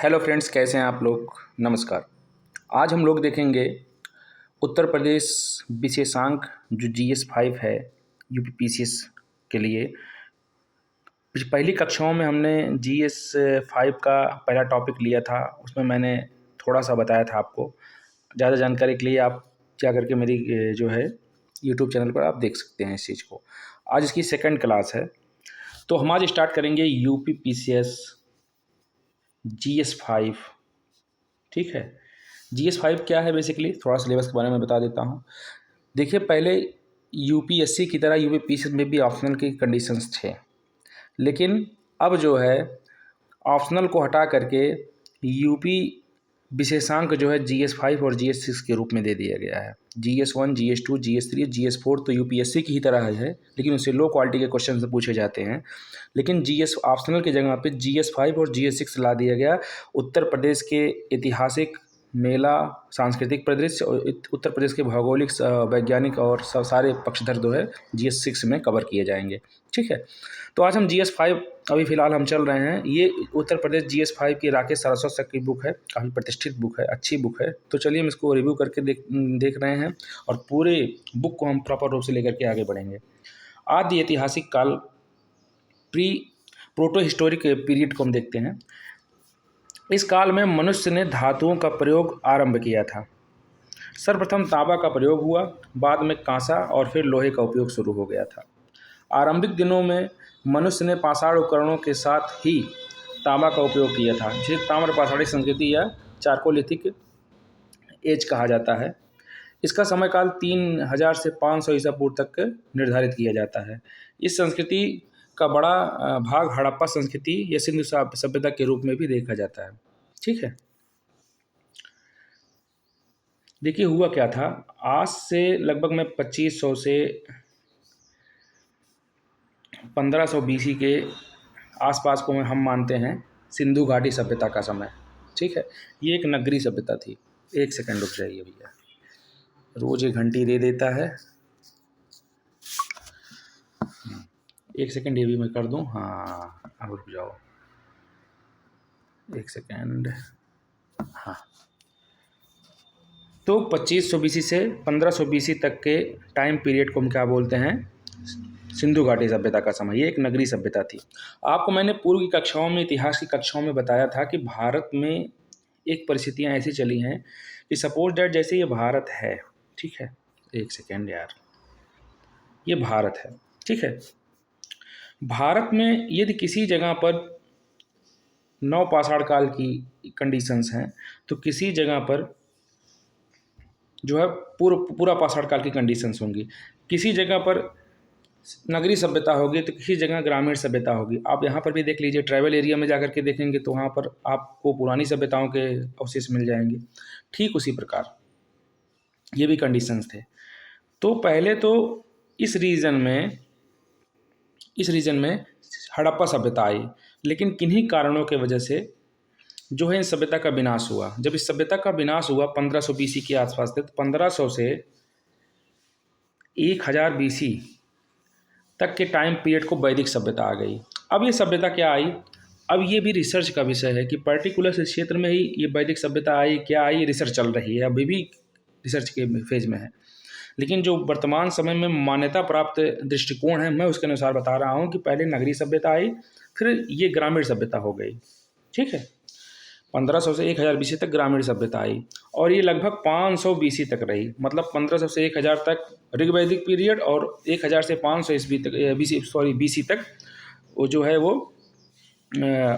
Hello friends, कैसे हैं आप लोग। नमस्कार। आज हम लोग देखेंगे उत्तर प्रदेश विशेषांक जो GS 5 है UPPCS के लिए। पहली कक्षाओं में हमने GS 5 का पहला टॉपिक लिया था, उसमें मैंने थोड़ा सा बताया था आपको। ज़्यादा जानकारी के लिए आप जा करके मेरी जो है यूट्यूब चैनल पर आप देख सकते हैं इस चीज़ को। आज इसकी सेकंड क्लास है, तो हम आज स्टार्ट करेंगे UPPCS GS 5। ठीक है, GS 5 क्या है बेसिकली, थोड़ा सिलेबस के बारे में बता देता हूँ। देखिए, पहले UPSC की तरह UPPCS में भी ऑप्शनल की कंडीशंस थे, लेकिन अब जो है ऑप्शनल को हटा करके यूपी विशेषांक जो है GS 5 और GS 6 के रूप में दे दिया गया है। GS 1, GS 2, GS 3, GS 4 तो UPSC की ही तरह है, लेकिन उससे लो क्वालिटी के क्वेश्चन से पूछे जाते हैं। लेकिन GS ऑप्शनल की जगह पे GS 5 और GS 6 ला दिया गया। उत्तर प्रदेश के ऐतिहासिक, मेला, सांस्कृतिक परिदृश्य और उत्तर प्रदेश के भौगोलिक, वैज्ञानिक और सारे पक्षधर जो है GS 6 में कवर किए जाएंगे। ठीक है, तो आज हम GS 5 अभी फ़िलहाल हम चल रहे हैं। ये उत्तर प्रदेश GS 5 की राकेश सारस्वत सर की बुक है, काफ़ी प्रतिष्ठित बुक है, अच्छी बुक है। तो चलिए हम इसको रिव्यू करके देख रहे हैं और पूरे बुक को हम प्रॉपर रूप से लेकर के आगे बढ़ेंगे। आदि ऐतिहासिक काल, प्रोटो हिस्टोरिक पीरियड को हम देखते हैं। इस काल में मनुष्य ने धातुओं का प्रयोग आरंभ किया था। सर्वप्रथम तांबा का प्रयोग हुआ, बाद में कांसा और फिर लोहे का उपयोग शुरू हो गया था। आरंभिक दिनों में मनुष्य ने पाषाण उपकरणों के साथ ही तांबा का उपयोग किया था, जिसे ताम्र पाषाणी संस्कृति या चारकोलिथिक एज कहा जाता है। इसका समय काल 3000 से 500 ईसा पूर्व तक निर्धारित किया जाता है। इस संस्कृति का बड़ा भाग हड़प्पा संस्कृति या सिंधु सभ्यता के रूप में भी देखा जाता है। ठीक है, देखिए हुआ क्या था। आज से लगभग में 2500 से 1500 BC के आसपास को हम मानते हैं सिंधु घाटी सभ्यता का समय। ठीक है, ये एक नगरी सभ्यता थी। एक सेकंड रुक जाइए भैया, रोज एक घंटी दे देता है। एक सेकंड ये भी मैं कर दूं। हाँ, अब रुक जाओ एक सेकंड। हाँ, तो 2500 BC से 1500 BC तक के टाइम पीरियड को हम क्या बोलते हैं, सिंधु घाटी सभ्यता का समय। ये एक नगरी सभ्यता थी। आपको मैंने पूर्व की कक्षाओं में, इतिहास की कक्षाओं में बताया था कि भारत में एक परिस्थितियां ऐसी चली हैं कि सपोज डैट जैसे ये भारत है। ठीक है, एक सेकेंड यार, ये भारत है। ठीक है, भारत में यदि किसी जगह पर नव पाषाण काल की कंडीशंस हैं, तो किसी जगह पर जो है पूरा पाषाण काल की कंडीशंस होंगी। किसी जगह पर नगरी सभ्यता होगी तो किसी जगह ग्रामीण सभ्यता होगी। आप यहाँ पर भी देख लीजिए, ट्राइबल एरिया में जाकर के देखेंगे तो वहाँ पर आपको पुरानी सभ्यताओं के अवशेष मिल जाएंगे। ठीक उसी प्रकार ये भी कंडीशंस थे। तो पहले तो इस रीजन में हड़प्पा सभ्यता आई, लेकिन किन्हीं कारणों के वजह से जो है इस सभ्यता का विनाश हुआ। जब इस सभ्यता का विनाश हुआ 1500 BC के आसपास थे, तो 1500 से 1000 BC तक के टाइम पीरियड को वैदिक सभ्यता आ गई। अब ये सभ्यता क्या आई, अब ये भी रिसर्च का विषय है कि पर्टिकुलर इस क्षेत्र में ही ये वैदिक सभ्यता आई, क्या आई, रिसर्च चल रही है, अभी भी रिसर्च के फेज में है। लेकिन जो वर्तमान समय में मान्यता प्राप्त दृष्टिकोण है, मैं उसके अनुसार बता रहा हूँ कि पहले नगरीय सभ्यता आई, फिर ये ग्रामीण सभ्यता हो गई। ठीक है, 1500 से 1000 BC तक ग्रामीण सभ्यता आई और ये लगभग 500 BC तक रही। मतलब 1500 से 1000 तक ऋग्वैदिक पीरियड और 1000 से 500 ईस्वी तक BC तक वो जो है वो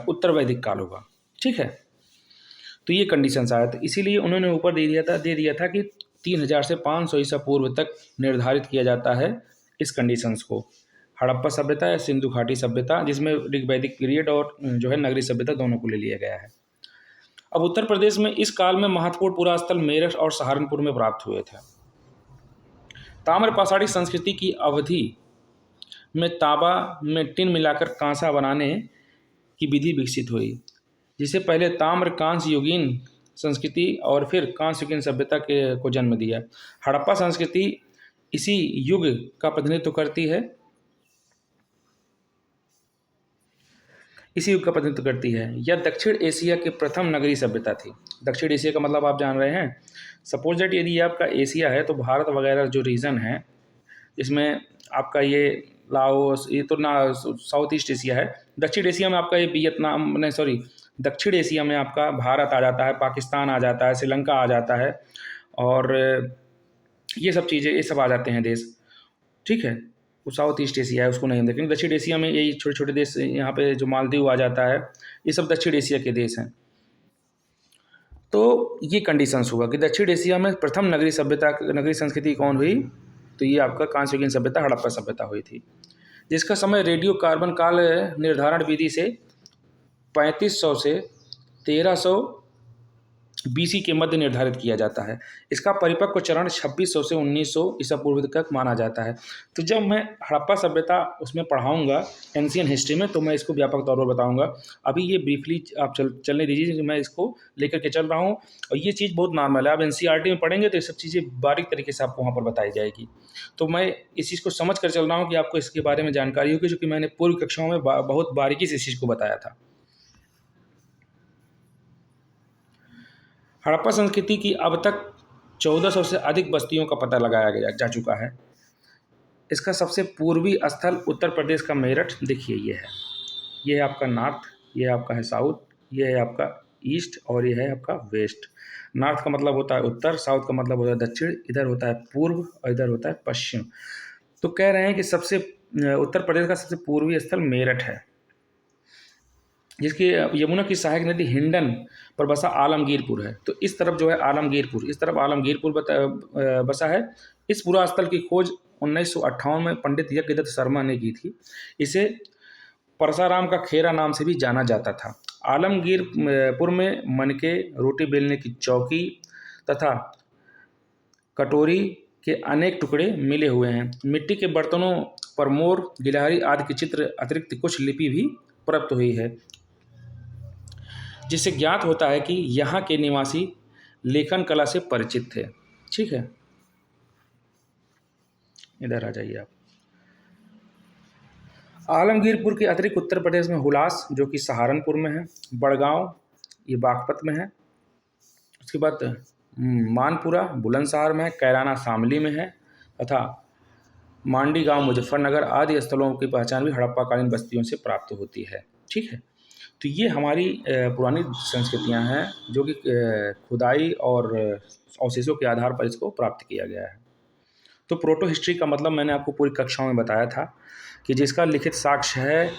उत्तर वैदिक काल होगा। ठीक है, तो ये कंडीशंस आया था, इसीलिए उन्होंने ऊपर दे दिया था कि 3000 से 500 ईसा पूर्व तक निर्धारित किया जाता है इस कंडीशंस को, हड़प्पा सभ्यता या सिंधु घाटी सभ्यता, जिसमें ऋग्वैदिक पीरियड और जो है नगरी सभ्यता दोनों को ले लिया गया है। अब उत्तर प्रदेश में इस काल में महत्वपूर्ण पुरास्थल मेरठ और सहारनपुर में प्राप्त हुए थे। ताम्र पाषाणी संस्कृति की अवधि में तांबा में टिन मिलाकर कांसा बनाने की विधि विकसित हुई, जिसे पहले ताम्र कांस्य युगीन संस्कृति और फिर कांस्य युगीन सभ्यता को जन्म दिया। हड़प्पा संस्कृति इसी युग का प्रतिनिधित्व करती है। इसी युग का प्रतिनिधित्व करती है। यह दक्षिण एशिया के प्रथम नगरीय सभ्यता थी। दक्षिण एशिया का मतलब आप जान रहे हैं, सपोज दैट यदि आपका एशिया है तो भारत वगैरह जो रीजन है इसमें आपका ये लाओस, ये तो ना साउथ ईस्ट एशिया है। दक्षिण एशिया में आपका ये वियतनाम, नहीं सॉरी, दक्षिण एशिया में आपका भारत आ जाता है, पाकिस्तान आ जाता है, श्रीलंका आ जाता है, और ये सब चीज़ें, ये सब आ जाते हैं देश, ठीक है। वो साउथ ईस्ट एशिया है, उसको नहीं देखेंगे। दक्षिण एशिया में यही छोटे छोटे देश, यहाँ पे जो मालदीव आ जाता है, ये सब दक्षिण एशिया के देश हैं। तो ये कंडीशंस हुआ कि दक्षिण एशिया में प्रथम नगरीय सभ्यता, नगरीय संस्कृति कौन हुई, तो ये आपका कांस्ययुगीन सभ्यता, हड़प्पा सभ्यता हुई थी, जिसका समय रेडियो कार्बन काल निर्धारण विधि से 3500 से 1300 बीसी के मध्य निर्धारित किया जाता है। इसका परिपक्व चरण 2600 से 1900 ईसा पूर्व तक माना जाता है। तो जब मैं हड़प्पा सभ्यता उसमें पढ़ाऊंगा एंशियन हिस्ट्री में, तो मैं इसको व्यापक तौर पर बताऊंगा। अभी ये ब्रीफली आप चलने दीजिए, मैं इसको लेकर के चल रहा हूँ, और ये चीज़ बहुत नॉर्मल है। आप एनसीईआरटी में पढ़ेंगे तो ये सब चीज़ें बारीक तरीके से आपको वहाँ पर बताई जाएगी। तो मैं इस चीज़ को समझ कर चल रहा हूँ कि आपको इसके बारे में जानकारी होगी, जो कि मैंने पूर्व कक्षाओं में बहुत बारीकी से इस चीज़ को बताया था। हड़प्पा संस्कृति की अब तक 1400 से अधिक बस्तियों का पता लगाया जा चुका है। इसका सबसे पूर्वी स्थल उत्तर प्रदेश का मेरठ, देखिए ये है आपका नॉर्थ, ये आपका है साउथ, ये है आपका ईस्ट, और ये है आपका वेस्ट। नॉर्थ का मतलब होता है उत्तर, साउथ का मतलब होता है दक्षिण, इधर होता है पूर्व और इधर होता है पश्चिम। तो कह रहे हैं कि सबसे उत्तर प्रदेश का सबसे पूर्वी स्थल मेरठ है, जिसकी यमुना की सहायक नदी हिंडन पर बसा आलमगीरपुर है। तो इस तरफ जो है आलमगीरपुर, इस तरफ आलमगीरपुर बसा है। इस पूरा स्थल की खोज 1958 में पंडित यज्ञदत्त शर्मा ने की थी। इसे परसाराम का खेरा नाम से भी जाना जाता था। आलमगीरपुर में मनके, रोटी बेलने की चौकी तथा कटोरी के अनेक टुकड़े मिले हुए हैं। मिट्टी के बर्तनों पर मोर, गिलहरी आदि के चित्र अतिरिक्त कुछ लिपि भी प्राप्त हुई है, जिससे ज्ञात होता है कि यहाँ के निवासी लेखन कला से परिचित थे। ठीक है, इधर आ जाइए आप। आलमगीरपुर के अतिरिक्त उत्तर प्रदेश में हुलास, जो कि सहारनपुर में है, बड़गांव ये बागपत में है, उसके बाद मानपुरा बुलंदशहर में है, कैराना शामली में है, तथा मांडी गांव मुजफ्फरनगर आदि स्थलों की पहचान भी हड़प्पाकालीन बस्तियों से प्राप्त होती है। ठीक है, तो ये हमारी पुरानी संस्कृतियां हैं, जो कि खुदाई और अवशेषों के आधार पर इसको प्राप्त किया गया है। तो प्रोटो हिस्ट्री का मतलब मैंने आपको पूरी कक्षाओं में बताया था कि जिसका लिखित साक्ष्य है,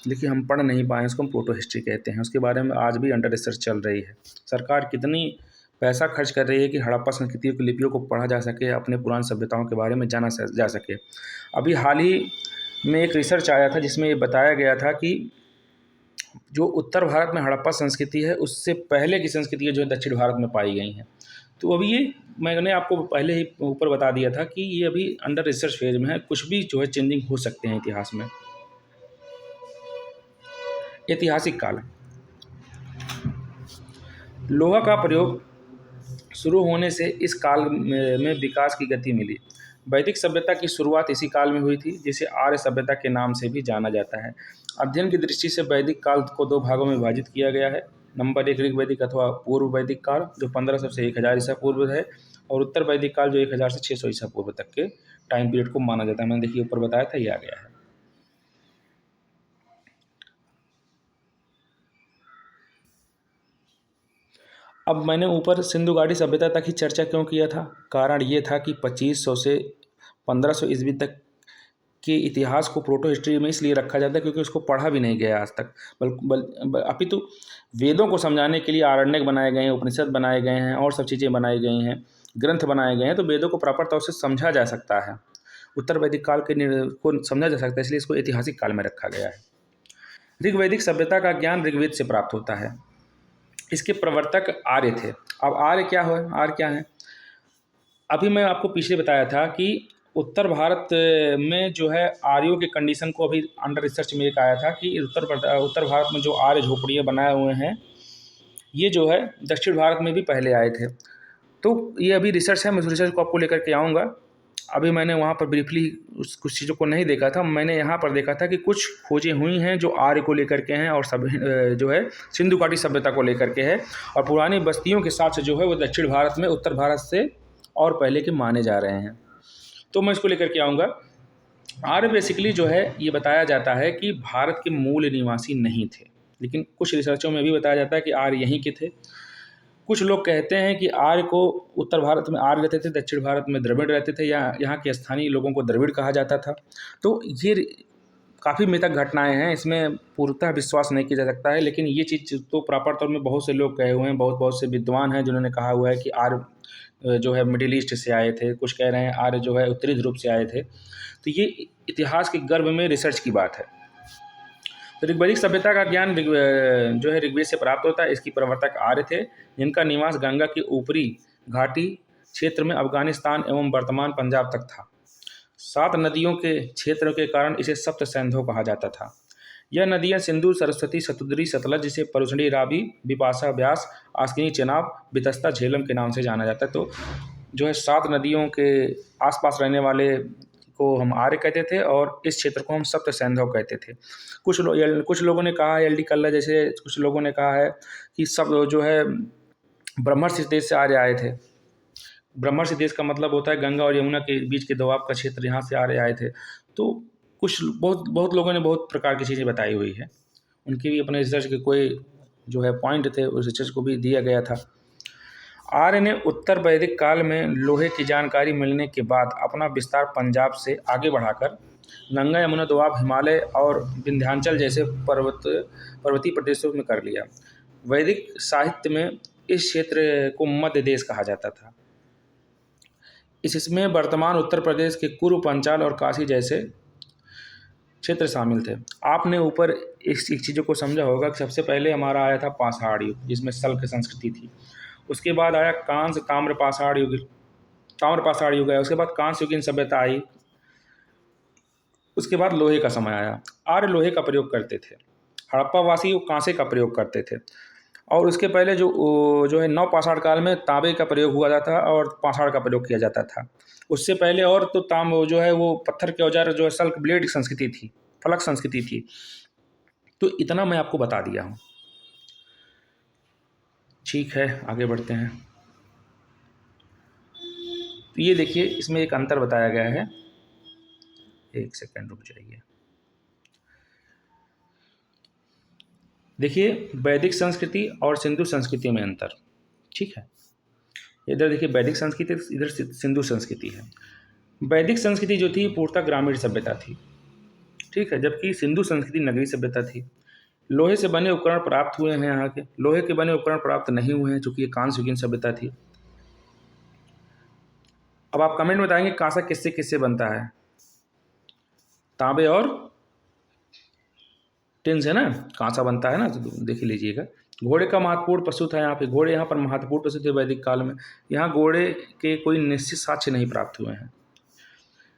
लेकिन हम पढ़ नहीं पाए, उसको हम प्रोटो हिस्ट्री कहते हैं। उसके बारे में आज भी अंडर रिसर्च चल रही है। सरकार कितनी पैसा खर्च कर रही है कि हड़प्पा संस्कृति की लिपियों को पढ़ा जा सके, अपने पुरानी सभ्यताओं के बारे में जाना जा सके। अभी हाल ही में एक रिसर्च आया था जिसमें ये बताया गया था कि जो उत्तर भारत में हड़प्पा संस्कृति है, उससे पहले की संस्कृतियाँ जो है दक्षिण भारत में पाई गई हैं। तो अभी ये मैंने आपको पहले ही ऊपर बता दिया था कि ये अभी अंडर रिसर्च फेज में है, कुछ भी जो है चेंजिंग हो सकते हैं इतिहास में। ऐतिहासिक काल, लोहा का प्रयोग शुरू होने से इस काल में विकास की गति मिली। वैदिक सभ्यता की शुरुआत इसी काल में हुई थी, जिसे आर्य सभ्यता के नाम से भी जाना जाता है। अध्ययन की दृष्टि से वैदिक काल को दो भागों में विभाजित किया गया है। नंबर 1 ऋग वैदिक अथवा पूर्व वैदिक काल, जो 1500 से 1000 ईसा पूर्व है, और उत्तर वैदिक काल, जो 1000 से 600 ईसा पूर्व तक के टाइम पीरियड को माना जाता है। मैंने देखिए ऊपर बताया था, ये आ गया है। अब मैंने ऊपर सिंधु घाटी सभ्यता तक ही चर्चा क्यों किया था? कारण ये था कि 2500 से 1500 ईस्वी तक के इतिहास को प्रोटो हिस्ट्री में इसलिए रखा जाता है क्योंकि उसको पढ़ा भी नहीं गया आज तक। अपितु वेदों को समझाने के लिए आरण्यक बनाए गए हैं, उपनिषद बनाए गए हैं, और सब चीज़ें बनाई गई हैं, ग्रंथ बनाए गए हैं, तो वेदों को प्रॉपर तौर से समझा जा सकता है, उत्तर वैदिक काल को समझा जा सकता है, इसलिए इसको ऐतिहासिक काल में रखा गया है। ऋग्वैदिक सभ्यता का ज्ञान ऋग्वेद से प्राप्त होता है। इसके प्रवर्तक आर्य थे। अब आर्य क्या है? आर्य क्या है? अभी मैं आपको पिछले बताया था कि उत्तर भारत में जो है आर्यों के कंडीशन को अभी अंडर रिसर्च में एक आया था कि उत्तर भारत में जो आर्य झोपड़ियाँ बनाए हुए हैं, ये जो है दक्षिण भारत में भी पहले आए थे। तो ये अभी रिसर्च है, मैं उस रिसर्च को आपको लेकर के आऊँगा। अभी मैंने वहाँ पर ब्रीफली उस कुछ चीज़ों को नहीं देखा था, मैंने यहाँ पर देखा था कि कुछ खोजें हुई हैं जो आर्य को लेकर के हैं और सब जो है सिंधु घाटी सभ्यता को लेकर के है, और पुरानी बस्तियों के साथ जो है वो दक्षिण भारत में उत्तर भारत से और पहले के माने जा रहे हैं। तो मैं इसको लेकर के आऊँगा। आर्य बेसिकली जो है ये बताया जाता है कि भारत के मूल निवासी नहीं थे, लेकिन कुछ रिसर्चों में भी बताया जाता है कि आर्य यहीं के थे। कुछ लोग कहते हैं कि आर्य को उत्तर भारत में आर्य रहते थे, दक्षिण भारत में द्रविड़ रहते थे, या यहाँ के स्थानीय लोगों को द्रविड़ कहा जाता था। तो ये काफ़ी मृतक घटनाएं हैं, इसमें पूर्णतः विश्वास नहीं किया जा सकता है, लेकिन ये चीज़ तो प्रॉपर तौर में बहुत से लोग कहे हुए हैं, बहुत बहुत से विद्वान हैं जिन्होंने कहा हुआ है कि आर्य जो है मिडिल ईस्ट से आए थे, कुछ कह रहे हैं आर्य जो है उत्तरी ध्रुव से आए थे। तो ये इतिहास के गर्भ में रिसर्च की बात है। तो ऋग्वैदिक सभ्यता का ज्ञान जो है ऋग्वेद से प्राप्त होता है। इसकी प्रवर्तक आर्य थे, जिनका निवास गंगा की ऊपरी घाटी क्षेत्र में अफगानिस्तान एवं वर्तमान पंजाब तक था। 7 नदियों के क्षेत्र के कारण इसे सप्त सैंधव कहा जाता था। यह नदियां सिंधु, सरस्वती, शतुद्री, सतलज, जिसे परुषणी, रावी, बिपाशा, ब्यास, आस्किनी, चेनाब, बितस्ता, झेलम के नाम से जाना जाता है। तो जो है 7 नदियों के आसपास रहने वाले को हम आर्य कहते थे और इस क्षेत्र को हम सप्त सैंधव कहते थे। कुछ लोगों ने कहा है, एल डी कल्ला जैसे कुछ लोगों ने कहा है कि सब जो है ब्रह्मर्षि देश से आर्य आए थे। ब्रह्मर्षि देश का मतलब होता है गंगा और यमुना के बीच के दोआब का क्षेत्र, यहाँ से आर्य आए थे। तो कुछ बहुत बहुत लोगों ने बहुत प्रकार की चीज़ें बताई हुई है, उनके भी अपने रिसर्च के कोई जो है पॉइंट थे, उस रिसर्च को भी दिया गया था। आर्य ने उत्तर वैदिक काल में लोहे की जानकारी मिलने के बाद अपना विस्तार पंजाब से आगे बढ़ाकर गंगा, यमुना, दोआब, हिमालय और विंध्याचल जैसे पर्वतीय प्रदेशों में कर लिया। वैदिक साहित्य में इस क्षेत्र को मध्य देश कहा जाता था। इसमें वर्तमान उत्तर प्रदेश के कुरु, पंचाल और काशी जैसे क्षेत्र शामिल थे। आपने ऊपर इस चीज़ों को समझा होगा कि सबसे पहले हमारा आया था पाषाण युग, जिसमें शल्क संस्कृति थी। उसके बाद आया कांस्य ताम्र पाषाण युग, ताम्र पाषाण युग है। उसके बाद कांस्य युगीन सभ्यता आई। उसके बाद लोहे का समय आया। आर्य लोहे का प्रयोग करते थे, हड़प्पा वासी कांसे का प्रयोग करते थे, और उसके पहले जो है नव पाषाण काल में तांबे का प्रयोग हुआ जाता था और पाषाण का प्रयोग किया जाता था। उससे पहले और तो जो है वो पत्थर के औजार जो है सल्क ब्लेड संस्कृति थी, फलक संस्कृति थी। तो इतना मैं आपको बता दिया हूँ। ठीक है, आगे बढ़ते हैं। तो ये देखिए, इसमें एक अंतर बताया गया है। एक सेकंड रुक जाइए। देखिए, वैदिक संस्कृति और सिंधु संस्कृति में अंतर। ठीक है, इधर देखिए वैदिक संस्कृति, इधर सिंधु संस्कृति है। वैदिक संस्कृति जो थी पूर्णतः ग्रामीण सभ्यता थी, ठीक है, जबकि सिंधु संस्कृति नगरीय सभ्यता थी। लोहे से बने उपकरण प्राप्त हुए हैं, यहाँ के लोहे के बने उपकरण प्राप्त नहीं हुए हैं, चूंकि ये कांस्य युगीन सभ्यता थी। अब आप कमेंट में बताएंगे कांसा किससे किससे बनता है? तांबे और टिन से ना कांसा बनता है ना, तो देख लीजिएगा। घोड़े का महत्वपूर्ण पशु था यहाँ पे, घोड़े यहाँ पर महत्वपूर्ण पशु थे वैदिक काल में। यहाँ घोड़े के कोई निश्चित साक्ष्य नहीं प्राप्त हुए हैं।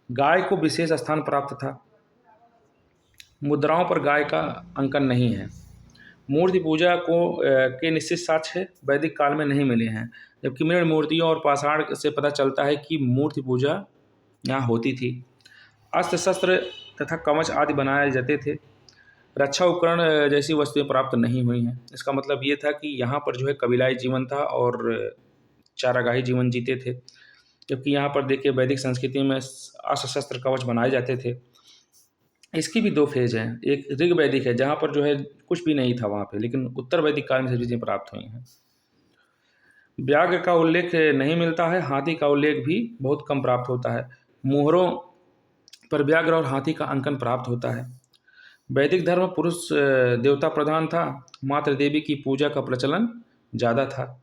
गाय को विशेष स्थान प्राप्त था। मुद्राओं पर गाय का अंकन नहीं है। मूर्ति पूजा के निश्चित साक्ष्य वैदिक काल में नहीं मिले हैं, जबकि मृण मूर्तियों और पाषाण से पता चलता है कि मूर्ति पूजा यहाँ होती थी। अस्त्र शस्त्र तथा कवच आदि बनाए जाते थे। रक्षा उपकरण जैसी वस्तुएं प्राप्त नहीं हुई हैं। इसका मतलब ये था कि यहाँ पर जो है कबीलाई जीवन था और चारागाही जीवन जीते थे, जबकि यहाँ पर देखिए वैदिक संस्कृति में अस्त्र शस्त्र कवच बनाए जाते थे। इसकी भी 2 फेज हैं, एक ऋग वैदिक है जहाँ पर जो है कुछ भी नहीं था वहाँ पे, लेकिन उत्तर वैदिक काल में सभी चीज़ें प्राप्त हुई हैं। व्याघ्र का उल्लेख नहीं मिलता है, हाथी का उल्लेख भी बहुत कम प्राप्त होता है। मोहरों पर व्याघ्र और हाथी का अंकन प्राप्त होता है। वैदिक धर्म पुरुष देवता प्रधान था, मातृ देवी की पूजा का प्रचलन ज़्यादा था।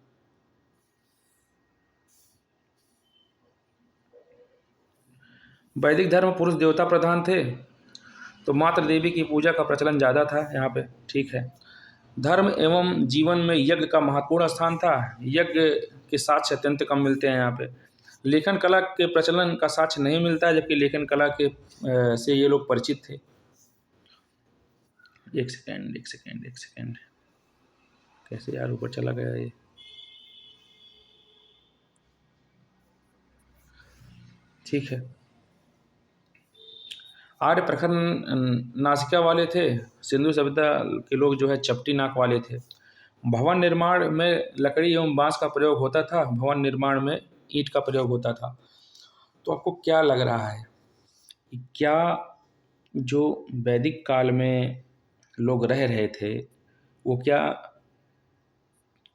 वैदिक धर्म पुरुष देवता प्रधान थे, तो मातृ देवी की पूजा का प्रचलन ज़्यादा था यहाँ पे, ठीक है। धर्म एवं जीवन में यज्ञ का महत्वपूर्ण स्थान था। यज्ञ के साक्ष्य अत्यंत कम मिलते हैं यहाँ पे। लेखन कला के प्रचलन का साक्ष्य नहीं मिलता है, जबकि लेखन कला के से ये लोग परिचित थे। एक सेकेंड, कैसे यार ऊपर चला गया ये? ठीक है। आर्य प्रखर नासिका वाले थे, सिंधु सभ्यता के लोग जो है चपटी नाक वाले थे। भवन निर्माण में लकड़ी एवं बांस का प्रयोग होता था, भवन निर्माण में ईंट का प्रयोग होता था। तो आपको क्या लग रहा है कि क्या जो वैदिक काल में लोग रह रहे थे वो क्या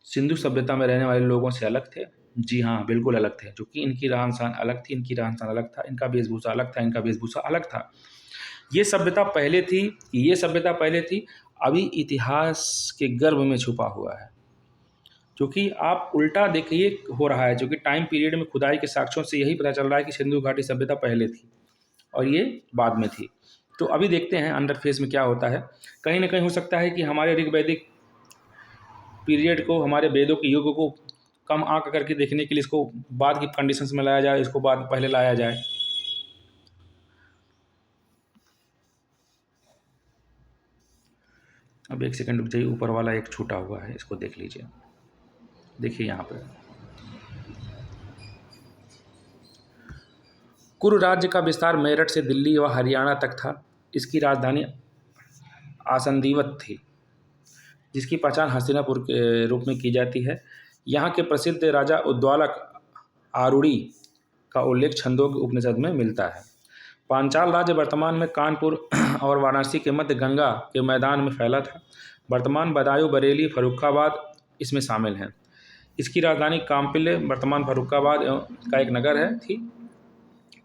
सिंधु सभ्यता में रहने वाले लोगों से अलग थे? जी हाँ, बिल्कुल अलग थे, क्योंकि इनकी रहन सहन अलग थी, इनकी रहन सहन अलग था, इनका वेशभूषा अलग था, इनका वेशभूषा अलग था। ये सभ्यता पहले थी, ये सभ्यता पहले थी, अभी इतिहास के गर्भ में छुपा हुआ है। क्योंकि आप उल्टा देखिए हो रहा है, जो कि टाइम पीरियड में खुदाई के साक्ष्यों से यही पता चल रहा है कि सिंधु घाटी सभ्यता पहले थी और ये बाद में थी। तो अभी देखते हैं अंडर फेज में क्या होता है। कहीं ना कहीं हो सकता है कि हमारे ऋग्वैदिक पीरियड को, हमारे वेदों के युग को कम आंक करके देखने के लिए इसको बाद की कंडीशंस में लाया जाए, इसको बाद पहले लाया जाए। अब एक सेकंड रुक जाइए, ऊपर वाला एक छूटा हुआ है, इसको देख लीजिए। देखिए यहाँ पर कुरु राज्य का विस्तार मेरठ से दिल्ली व हरियाणा तक था। इसकी राजधानी आसंदीवत थी, जिसकी पहचान हस्तिनापुर के रूप में की जाती है। यहाँ के प्रसिद्ध राजा उद्वालक आरूढ़ी का उल्लेख छंदोग्य उपनिषद में मिलता है। पांचाल राज्य वर्तमान में कानपुर और वाराणसी के मध्य गंगा के मैदान में फैला था। वर्तमान बदायूं, बरेली, फर्रुखाबाद इसमें शामिल हैं। इसकी राजधानी काम्पिल्य, वर्तमान फर्रुखाबाद का एक नगर है, थी।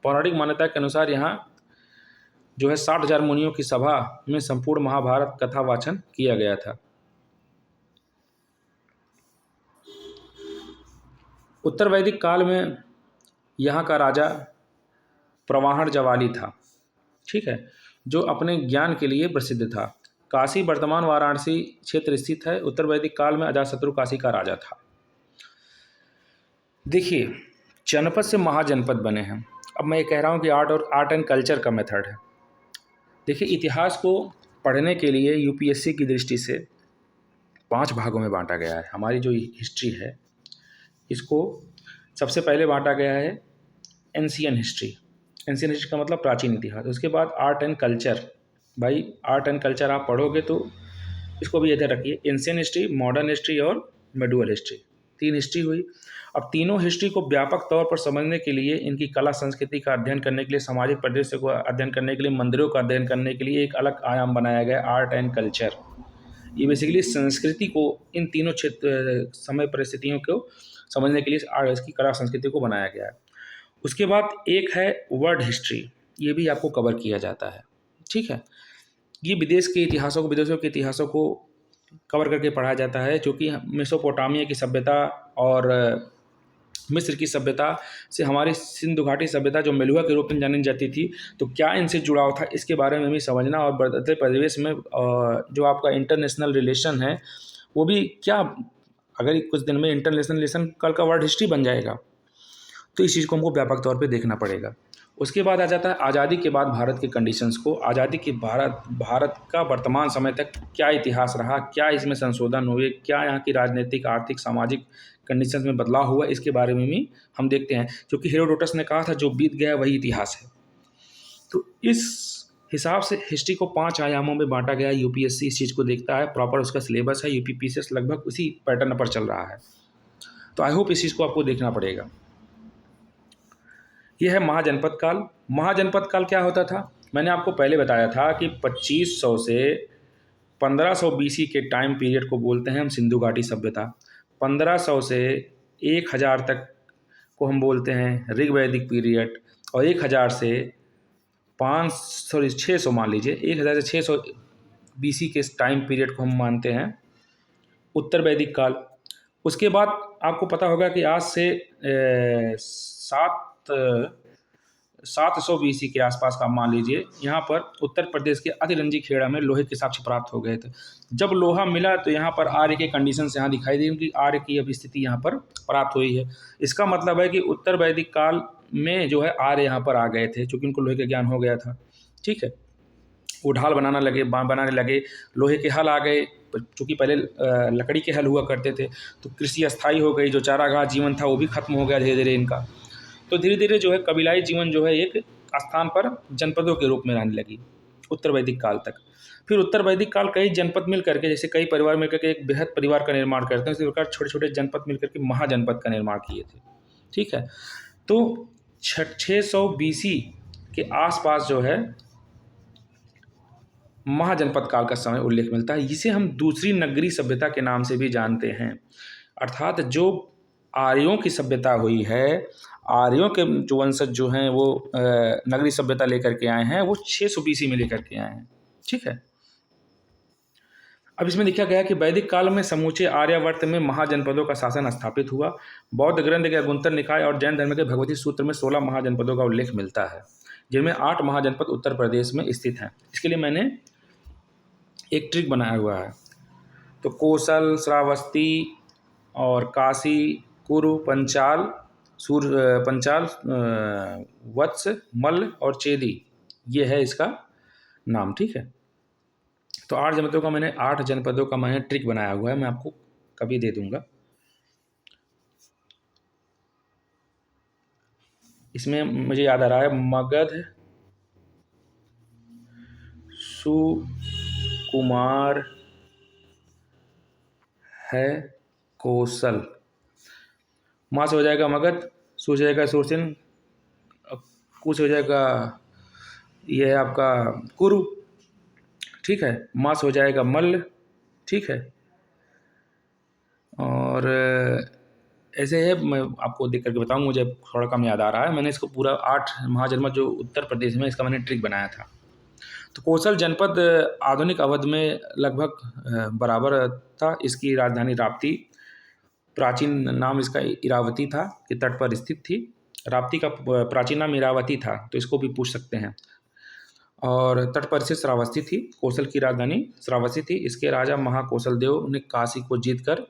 पौराणिक मान्यता के अनुसार यहाँ जो है 60,000 मुनियों की सभा में संपूर्ण महाभारत कथा वाचन किया गया था। उत्तर वैदिक काल में यहाँ का राजा प्रवाहण जवाली था, ठीक है, जो अपने ज्ञान के लिए प्रसिद्ध था। काशी वर्तमान वाराणसी क्षेत्र स्थित है। उत्तर वैदिक काल में अजातशत्रु काशी का राजा था। देखिए, जनपद से महाजनपद बने हैं। अब मैं ये कह रहा हूँ कि आर्ट एंड कल्चर का मेथड है। देखिए, इतिहास को पढ़ने के लिए यूपीएससी की दृष्टि से 5 भागों में बांटा गया है। हमारी जो हिस्ट्री है, इसको सबसे पहले बांटा गया है एंशियन हिस्ट्री। एंशियन हिस्ट्री का मतलब प्राचीन इतिहास। उसके बाद आर्ट एंड कल्चर। भाई, आर्ट एंड कल्चर आप पढ़ोगे तो इसको भी याद रखिए, एंशियन हिस्ट्री, मॉडर्न हिस्ट्री और मेडुअल हिस्ट्री, 3 हिस्ट्री हुई। अब तीनों हिस्ट्री को व्यापक तौर पर समझने के लिए, इनकी कला संस्कृति का अध्ययन करने के लिए, सामाजिक परिदृश्य को अध्ययन करने के लिए, मंदिरों का अध्ययन करने के लिए एक अलग आयाम बनाया गया, आर्ट एंड कल्चर। ये बेसिकली संस्कृति को, इन तीनों क्षेत्र समय परिस्थितियों को समझने के लिए इसकी कला संस्कृति को बनाया गया है। उसके बाद एक है वर्ल्ड हिस्ट्री, ये भी आपको कवर किया जाता है, ठीक है। ये विदेश के इतिहासों को, विदेशों के इतिहासों को कवर करके पढ़ाया जाता है, जो कि मेसोपोटामिया की सभ्यता और मिस्र की सभ्यता से हमारी सिंधु घाटी सभ्यता जो मेलुहा के रूप में जानी जाती थी, तो क्या इनसे जुड़ाव था, इसके बारे में भी समझना। और बदलते परिवेश में जो आपका इंटरनेशनल रिलेशन है, वो भी क्या, अगर कुछ दिन में इंटरनेशनल रिलेशन कल का वर्ल्ड हिस्ट्री बन जाएगा, तो इस चीज़ को हमको व्यापक तौर पे देखना पड़ेगा। उसके बाद आ जाता है आज़ादी के बाद भारत के कंडीशंस को। आज़ादी के भारत का वर्तमान समय तक क्या इतिहास रहा, क्या इसमें संशोधन हुए, क्या यहाँ की राजनीतिक, आर्थिक, सामाजिक कंडीशंस में बदलाव हुआ, इसके बारे में भी हम देखते हैं। क्योंकि हेरोडोटस ने कहा था, जो बीत गया वही इतिहास है। तो इस हिसाब से हिस्ट्री को 5 आयामों में बांटा गया है। यूपीएससी इस चीज़ को देखता है, प्रॉपर उसका सिलेबस है। यूपीपीसीएस लगभग उसी पैटर्न पर चल रहा है। तो आई होप इस चीज़ को आपको देखना पड़ेगा। यह है महाजनपद काल। महाजनपद काल क्या होता था? मैंने आपको पहले बताया था कि 2500 से 1500 बीसी के टाइम पीरियड को बोलते हैं हम सिंधु घाटी सभ्यता। 1500 से 1000 तक को हम बोलते हैं ऋग्वैदिक पीरियड, और 1000 से 600 मान लीजिए, 1000 से 600 बीसी के टाइम पीरियड को हम मानते हैं उत्तर वैदिक काल। उसके बाद आपको पता होगा कि आज से 700 बीसी के आसपास का मान लीजिए, यहाँ पर उत्तर प्रदेश के अतिरंजी खेड़ा में लोहे के साक्ष्य प्राप्त हो गए थे। जब लोहा मिला तो यहाँ पर आर्य के कंडीशंस यहाँ दिखाई दी कि आर्य की अब स्थिति यहाँ पर प्राप्त हुई है। इसका मतलब है कि उत्तर वैदिक काल में जो है आर्य यहाँ पर आ गए थे, चूँकि उनको लोहे का ज्ञान हो गया था, ठीक है। वो ढाल बनाने लगे, लोहे के हल आ गए, चूँकि पहले लकड़ी के हल हुआ करते थे। तो कृषि अस्थायी हो गई, जो चारागाह जीवन था वो भी खत्म हो गया धीरे धीरे इनका। तो धीरे धीरे जो है कबीलाई जीवन जो है एक स्थान पर जनपदों के रूप में रहने लगी उत्तर वैदिक काल तक। फिर उत्तर वैदिक काल कई जनपद मिल करके, जैसे कई परिवार मिलकर के एक बृहद परिवार का निर्माण करते हैं, इसी प्रकार छोटे छोटे जनपद मिलकर के महाजनपद का निर्माण किए थे। ठीक है, तो 600 BC के आसपास जो है महाजनपद काल का समय उल्लेख मिलता है। इसे हम दूसरी नगरी सभ्यता के नाम से भी जानते हैं। अर्थात जो आर्यों की सभ्यता हुई है, आर्यों के जो वंशज जो हैं वो नगरी सभ्यता लेकर के आए हैं, वो 600 BC में लेकर के आए हैं। ठीक है, अब इसमें लिखा गया कि वैदिक काल में समूचे आर्यावर्त में महाजनपदों का शासन स्थापित हुआ। बौद्ध ग्रंथ के अगुंतर निकाय और जैन धर्म के भगवती सूत्र में 16 महाजनपदों का उल्लेख मिलता है, जिनमें 8 महाजनपद उत्तर प्रदेश में स्थित हैं। इसके लिए मैंने एक ट्रिक बनाया हुआ है। तो कौशल, श्रावस्ती और काशी, कुरु, पंचाल, वत्स, मल्ल और चेदी, ये है इसका नाम। ठीक है, तो 8 जनपदों का मैंने ट्रिक बनाया हुआ है, मैं आपको कभी दे दूंगा। इसमें मुझे याद आ रहा है मगध, सुकुमार है, कौशल, माँ से हो जाएगा मगध, सू से हो जाएगा सुरसिन, कु से हो जाएगा ये है आपका कुरु। ठीक है, माँ से हो जाएगा मल्ल। ठीक है, और ऐसे है, मैं आपको देख करके बताऊँ, मुझे थोड़ा कम याद आ रहा है। मैंने इसको पूरा 8 महाजनपद जो उत्तर प्रदेश में, इसका मैंने ट्रिक बनाया था। तो कौशल जनपद आधुनिक अवध में लगभग बराबर था। इसकी राजधानी राप्ती, प्राचीन नाम इसका इरावती था, के तट पर स्थित थी। राप्ती का प्राचीन नाम इरावती था, तो इसको भी पूछ सकते हैं। और तट पर से श्रावस्ती थी। कौशल की राजधानी श्रावस्ती थी। इसके राजा महाकौशल देव ने काशी को जीतकर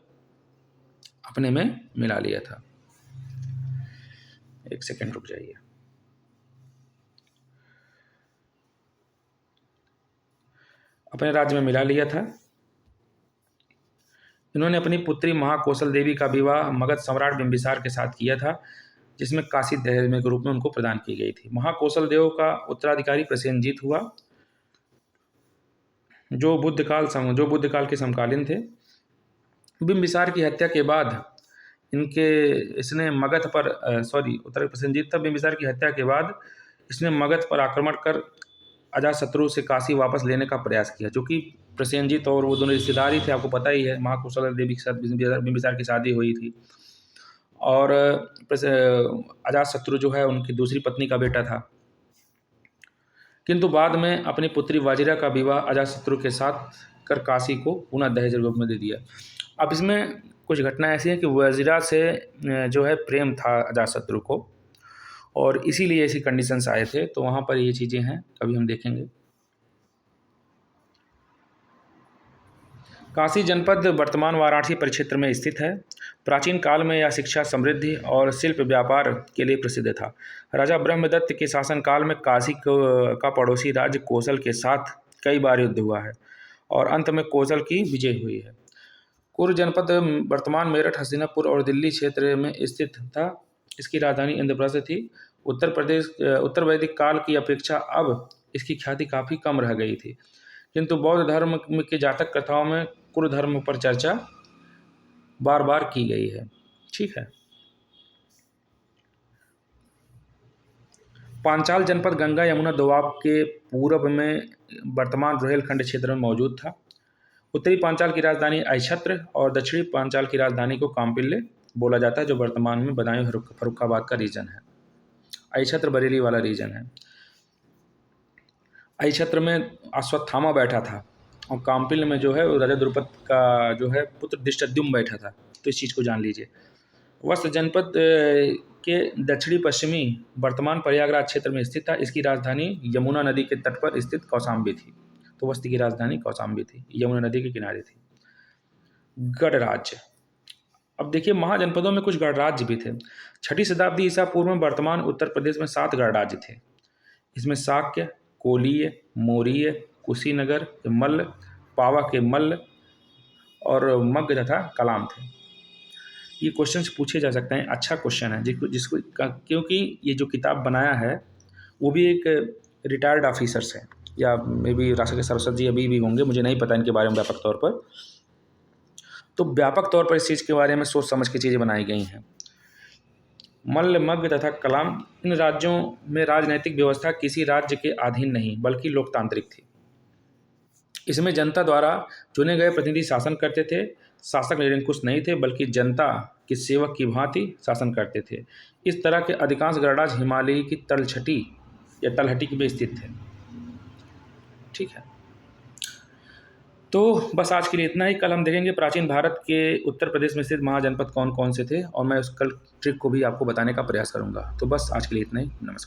अपने में मिला लिया था। एक सेकंड रुक जाइए। अपने राज्य में मिला लिया था। इन्होंने अपनी पुत्री महाकौशल देवी का विवाह मगध सम्राट बिंबिसार के साथ किया था, जिसमें काशी दहेज में के रूप में उनको प्रदान की गई थी। महाकौशल देव का उत्तराधिकारी प्रसेनजीत हुआ, जो बुद्ध काल के समकालीन थे। बिंबिसार की हत्या के बाद इसने मगध पर उत्तर प्रसेनजीत था। बिंबिसार की हत्या के बाद इसने मगध पर आक्रमण कर अजातशत्रु से काशी वापस लेने का प्रयास किया। जो कि प्रसेनजीत और वो दोनों रिश्तेदार ही थे, आपको पता ही है। महाकौशल देवी के साथ बिंबिसार की शादी हुई थी, और अजातशत्रु जो है उनकी दूसरी पत्नी का बेटा था। किंतु बाद में अपनी पुत्री वाजिरा का विवाह अजातशत्रु के साथ कर काशी को पुनः दहेज रूप में दे दिया। अब इसमें कुछ घटना ऐसी है कि वाजिरा से जो है प्रेम था अजातशत्रु को, और इसीलिए ऐसी कंडीशंस आए थे। तो वहाँ पर ये चीज़ें हैं, कभी हम देखेंगे। काशी जनपद वर्तमान वाराणसी परिक्षेत्र में स्थित है। प्राचीन काल में यह शिक्षा, समृद्धि और शिल्प व्यापार के लिए प्रसिद्ध था। राजा ब्रह्मदत्त के शासनकाल में काशी का पड़ोसी राज्य कौशल के साथ कई बार युद्ध हुआ है, और अंत में कौशल की विजय हुई है। कुरु जनपद वर्तमान मेरठ, हस्तिनापुर और दिल्ली क्षेत्र में स्थित था। इसकी राजधानी इंद्रप्रस्थ थी। उत्तर वैदिक काल की अपेक्षा अब इसकी ख्याति काफ़ी कम रह गई थी, किंतु बौद्ध धर्म के जातक कथाओं में कुरु धर्म पर चर्चा बार बार की गई है। ठीक है, पांचाल जनपद गंगा यमुना दोआब के पूर्व में वर्तमान रोहेलखंड क्षेत्र में मौजूद था। उत्तरी पांचाल की राजधानी अहिछत्र और दक्षिणी पांचाल की राजधानी को काम्पिल्ले बोला जाता है, जो वर्तमान में बदायूं फर्रुखाबाद का रीजन है। अहिछत्र बरेली वाला रीजन है। अहिछत्र में अश्वत्थामा बैठा था, और काम्पिल में जो है राजा द्रुपद का जो है पुत्र दृष्टद्युम्न बैठा था। तो इस चीज़ को जान लीजिए। वस्त जनपद के दक्षिणी पश्चिमी वर्तमान प्रयागराज क्षेत्र में स्थित था। इसकी राजधानी यमुना नदी के तट पर स्थित कौशाम्बी थी। तो वस्ती की राजधानी कौशाम्बी थी, यमुना नदी के किनारे थी। गणराज्य, अब देखिए महाजनपदों में कुछ गणराज्य भी थे। 6ठी शताब्दी ईसा पूर्व में वर्तमान उत्तर प्रदेश में 7 गणराज्य थे। इसमें शाक्य, कोलीय, मौर्य, कुशीनगर के मल्ल, पावा के मल्ल और मग्ध तथा कलाम थे। ये क्वेश्चंस पूछे जा सकते हैं, अच्छा क्वेश्चन है जिसको क्योंकि ये जो किताब बनाया है वो भी एक रिटायर्ड ऑफिसर्स हैं, या मे बी राष्ट्रपति सरस्वत जी अभी भी होंगे, मुझे नहीं पता इनके बारे में व्यापक तौर पर। तो व्यापक तौर पर इस चीज़ के बारे में सोच समझ के चीज़ें बनाई गई हैं। मल्ल, मगध तथा कलाम, इन राज्यों में राजनैतिक व्यवस्था किसी राज्य के अधीन नहीं बल्कि लोकतांत्रिक थी। इसमें जनता द्वारा चुने गए प्रतिनिधि शासन करते थे। शासक निरंकुश नहीं थे बल्कि जनता के सेवक की भांति शासन करते थे। इस तरह के अधिकांश गणराज्य हिमालय की तलछटी या तलहटी में स्थित थे। ठीक है, तो बस आज के लिए इतना ही। कल हम देखेंगे प्राचीन भारत के उत्तर प्रदेश में स्थित महाजनपद कौन कौन से थे, और मैं उस कल ट्रिक को भी आपको बताने का प्रयास करूंगा। तो बस आज के लिए इतना ही। नमस्कार।